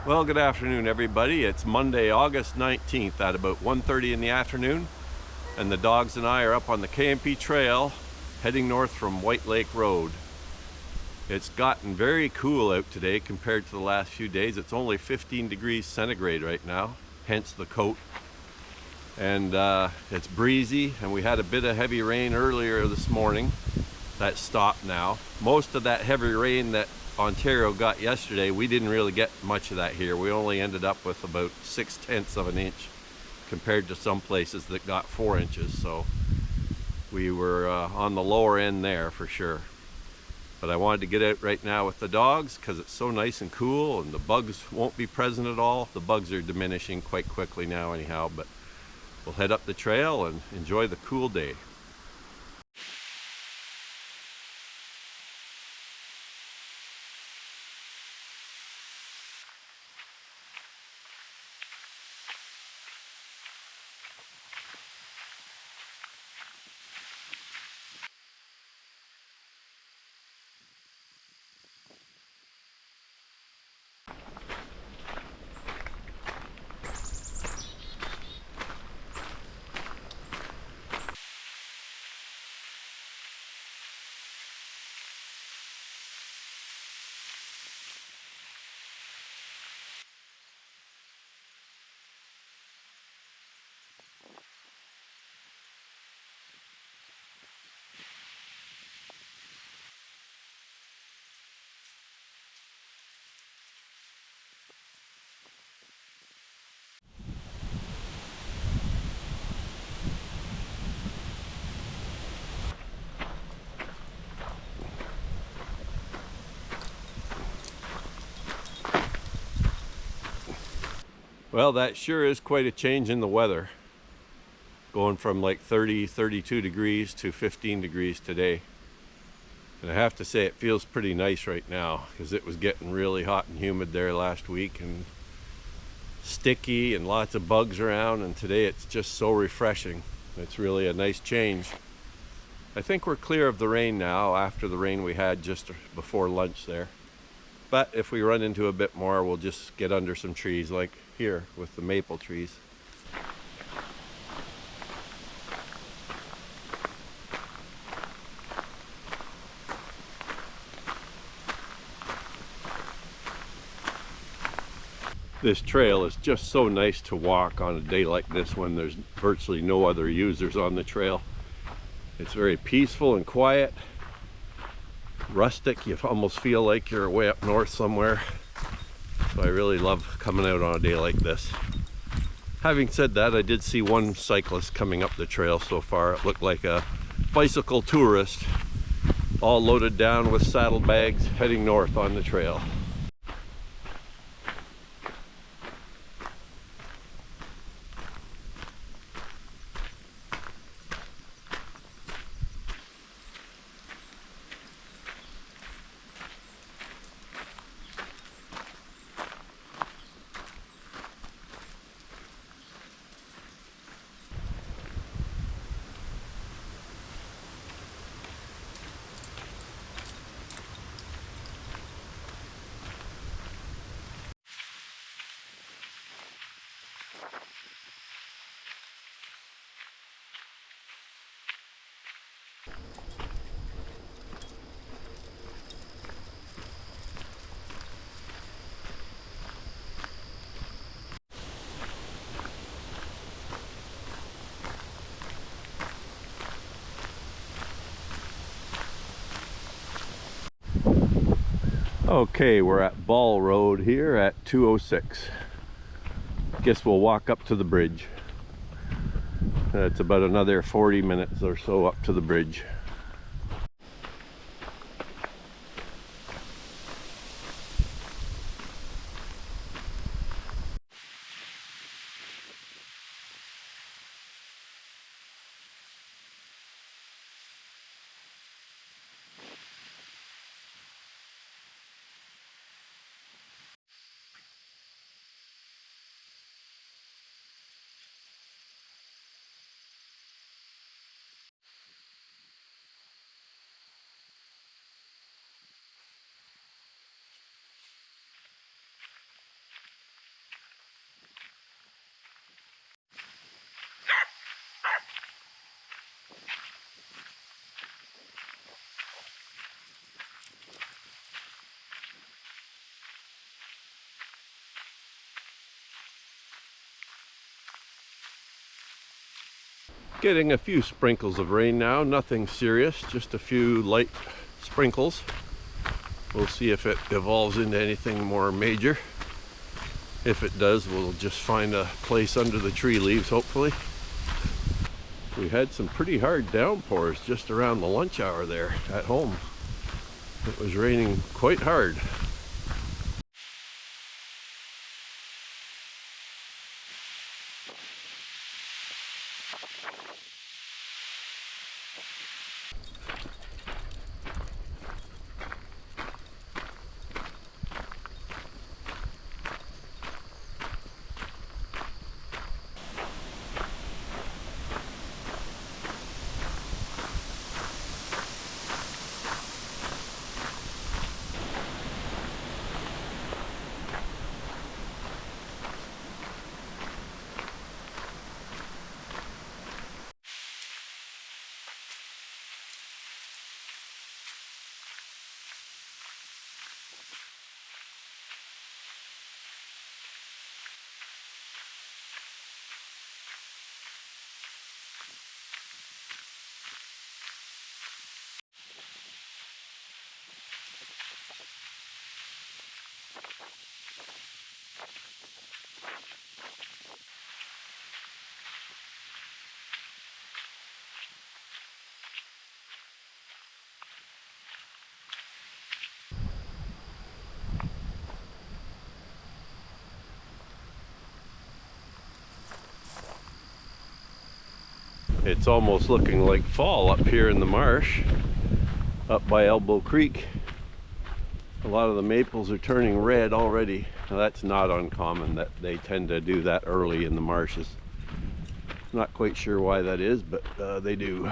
Well, good afternoon, everybody. It's Monday, August 19th at about 1:30 in the afternoon, and the dogs and I are up on the K&P Trail heading north from White Lake Road. It's gotten very cool out today compared to the last few days. It's only 15 degrees centigrade right now, hence the coat. And it's breezy, and we had a bit of heavy rain earlier this morning. That stopped now. Most of that heavy rain that Ontario got yesterday, we didn't really get much of that here. We only ended up with about 6/10 of an inch compared to some places that got 4 inches. So we were on the lower end there for sure. But I wanted to get out right now with the dogs because it's so nice and cool, and the bugs won't be present at all. The bugs are diminishing quite quickly now anyhow, but we'll head up the trail and enjoy the cool day. Well, that sure is quite a change in the weather, going from like 30, 32 degrees to 15 degrees today. And I have to say it feels pretty nice right now because it was getting really hot and humid there last week and sticky and lots of bugs around, and today it's just so refreshing. It's really a nice change. I think we're clear of the rain now after the rain we had just before lunch there. But if we run into a bit more, we'll just get under some trees like here with the maple trees. This trail is just so nice to walk on a day like this when there's virtually no other users on the trail. It's very peaceful and quiet, rustic. You almost feel like you're way up north somewhere. So I really love coming out on a day like this. Having said that, I did see one cyclist coming up the trail so far. It looked like a bicycle tourist, all loaded down with saddlebags, heading north on the trail. Okay, we're at Ball Road here at 2:06. Guess we'll walk up to the bridge. It's about another 40 minutes or so up to the bridge. Getting a few sprinkles of rain now, nothing serious, just a few light sprinkles. We'll see if it evolves into anything more major. If it does, we'll just find a place under the tree leaves, hopefully. We had some pretty hard downpours just around the lunch hour there at home. It was raining quite hard. It's almost looking like fall up here in the marsh, up by Elbow Creek. A lot of the maples are turning red already. Now that's not uncommon, that they tend to do that early in the marshes. Not quite sure why that is, but they do.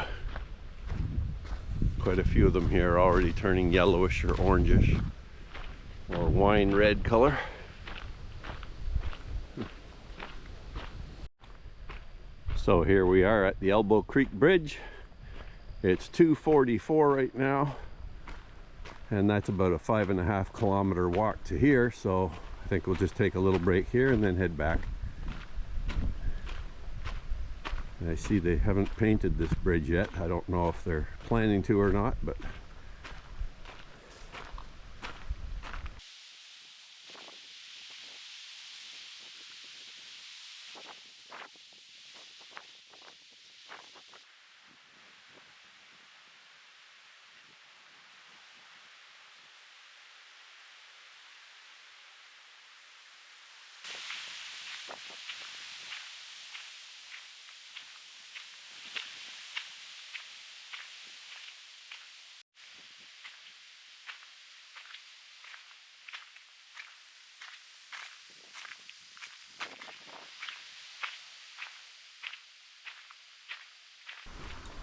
Quite a few of them here are already turning yellowish or orangish or wine red color. So here we are at the Elbow Creek Bridge. It's 2:44 right now, and that's about a 5.5 kilometer walk to here, so I think we'll just take a little break here and then head back. I see they haven't painted this bridge yet. I don't know if they're planning to or not, but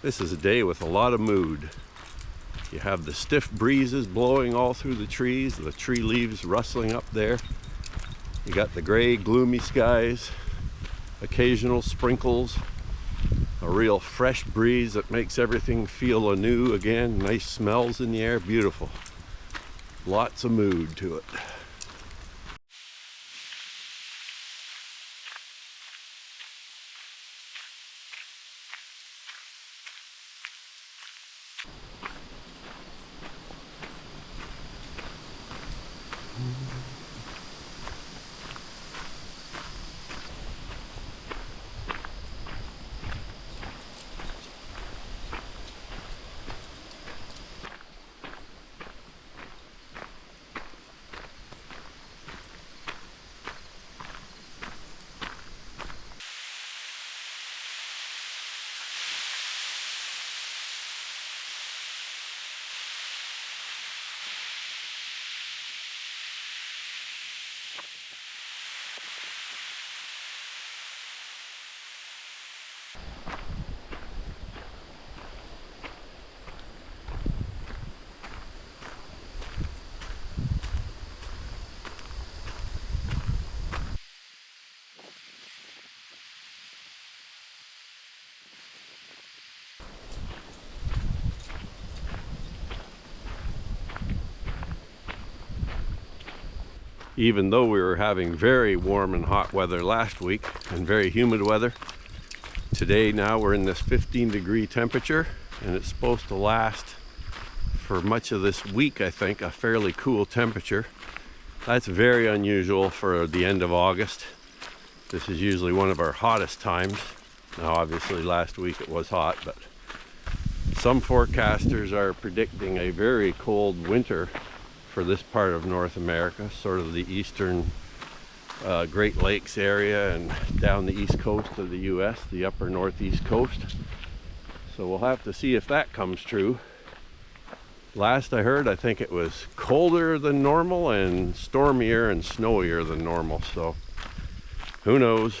this is a day with a lot of mood. You have the stiff breezes blowing all through the trees, the tree leaves rustling up there. You got the gray, gloomy skies, occasional sprinkles, a real fresh breeze that makes everything feel anew again. Nice smells in the air, beautiful. Lots of mood to it. Even though we were having very warm and hot weather last week and very humid weather, Today now we're in this 15-degree temperature, and it's supposed to last for much of this week, I think, a fairly cool temperature. That's very unusual for the end of August. This is usually one of our hottest times. Now obviously last week it was hot, but some forecasters are predicting a very cold winter for this part of North America, sort of the eastern Great Lakes area and down the east coast of the US, the upper northeast coast. So we'll have to see if that comes true. Last I heard, I think it was colder than normal and stormier and snowier than normal, so who knows.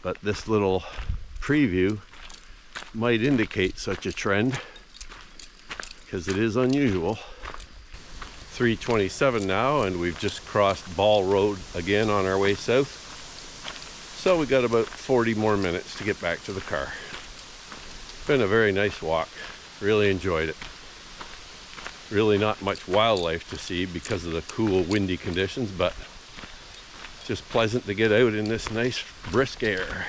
But this little preview might indicate such a trend, because it is unusual. 3:27 now, and we've just crossed Ball Road again on our way south. So we got about 40 more minutes to get back to the car. Been a very nice walk. Really enjoyed it. Really not much wildlife to see because of the cool, windy conditions, but just pleasant to get out in this nice, brisk air.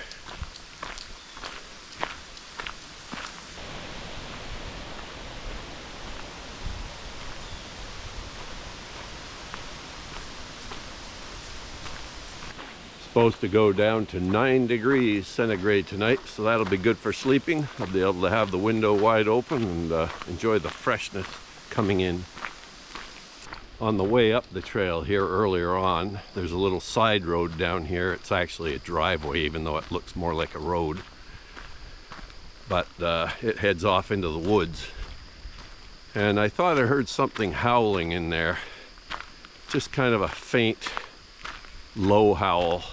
Supposed to go down to 9 degrees centigrade tonight, so that'll be good for sleeping. I'll be able to have the window wide open and enjoy the freshness coming in. On the way up the trail here earlier on, there's a little side road down here. It's actually a driveway, even though it looks more like a road. But it heads off into the woods. And I thought I heard something howling in there. Just kind of a faint, low howl.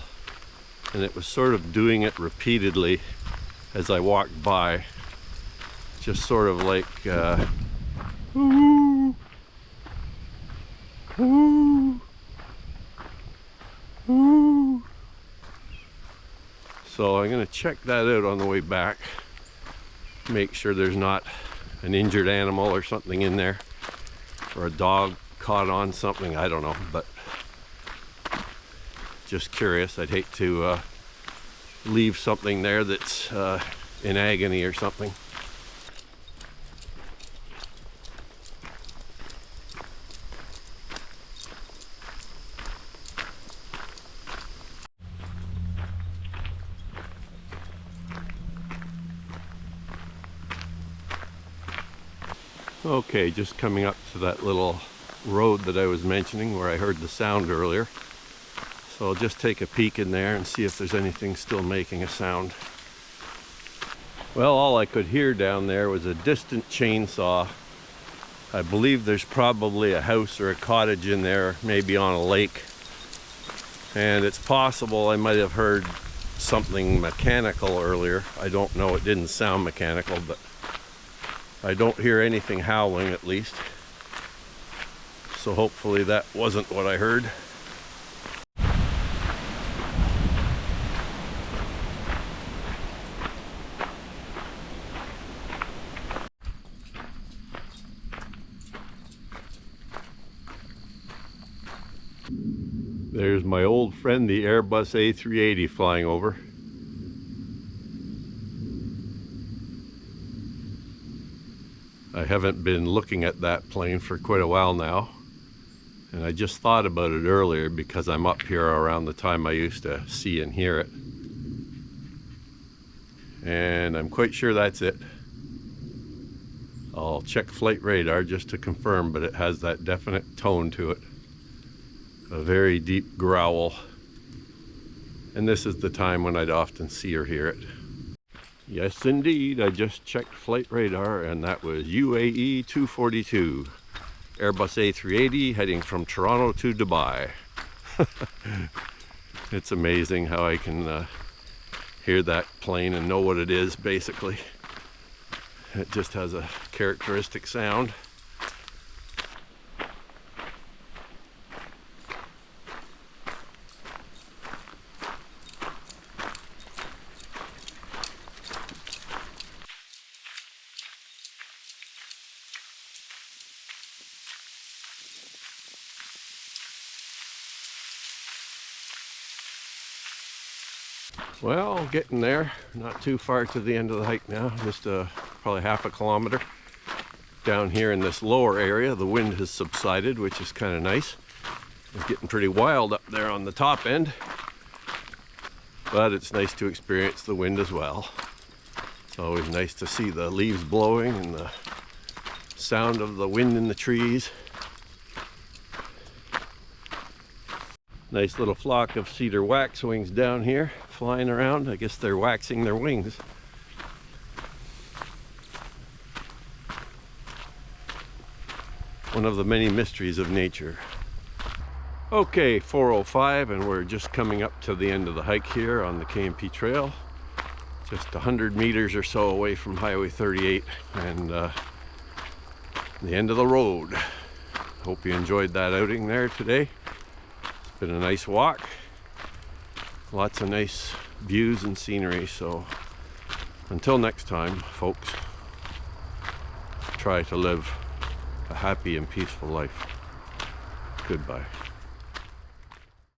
And it was sort of doing it repeatedly as I walked by. Just sort of like, ooh, ooh, ooh. So I'm gonna check that out on the way back. Make sure there's not an injured animal or something in there, or a dog caught on something, I don't know, but just curious. I'd hate to leave something there that's in agony or something. Okay, just coming up to that little road that I was mentioning where I heard the sound earlier. So I'll just take a peek in there and see if there's anything still making a sound. Well, all I could hear down there was a distant chainsaw. I believe there's probably a house or a cottage in there, maybe on a lake. And it's possible I might have heard something mechanical earlier. I don't know, it didn't sound mechanical, but I don't hear anything howling at least. So hopefully that wasn't what I heard. There's my old friend, the Airbus A380, flying over. I haven't been looking at that plane for quite a while now, and I just thought about it earlier because I'm up here around the time I used to see and hear it. And I'm quite sure that's it. I'll check flight radar just to confirm, but it has that definite tone to it. A very deep growl. And this is the time when I'd often see or hear it. Yes, indeed, I just checked flight radar, and that was UAE 242. Airbus A380 heading from Toronto to Dubai. It's amazing how I can hear that plane and know what it is, basically. It just has a characteristic sound. Well, getting there. Not too far to the end of the hike now. Just probably half a kilometer. Down here in this lower area, the wind has subsided, which is kind of nice. It's getting pretty wild up there on the top end. But it's nice to experience the wind as well. It's always nice to see the leaves blowing and the sound of the wind in the trees. Nice little flock of cedar waxwings down here flying around. I guess they're waxing their wings. One of the many mysteries of nature. Okay, 4:05, and we're just coming up to the end of the hike here on the K&P Trail. Just 100 meters or so away from Highway 38 and the end of the road. Hope you enjoyed that outing there today. It's been a nice walk. Lots of nice views and scenery, so until next time, folks, try to live a happy and peaceful life. Goodbye.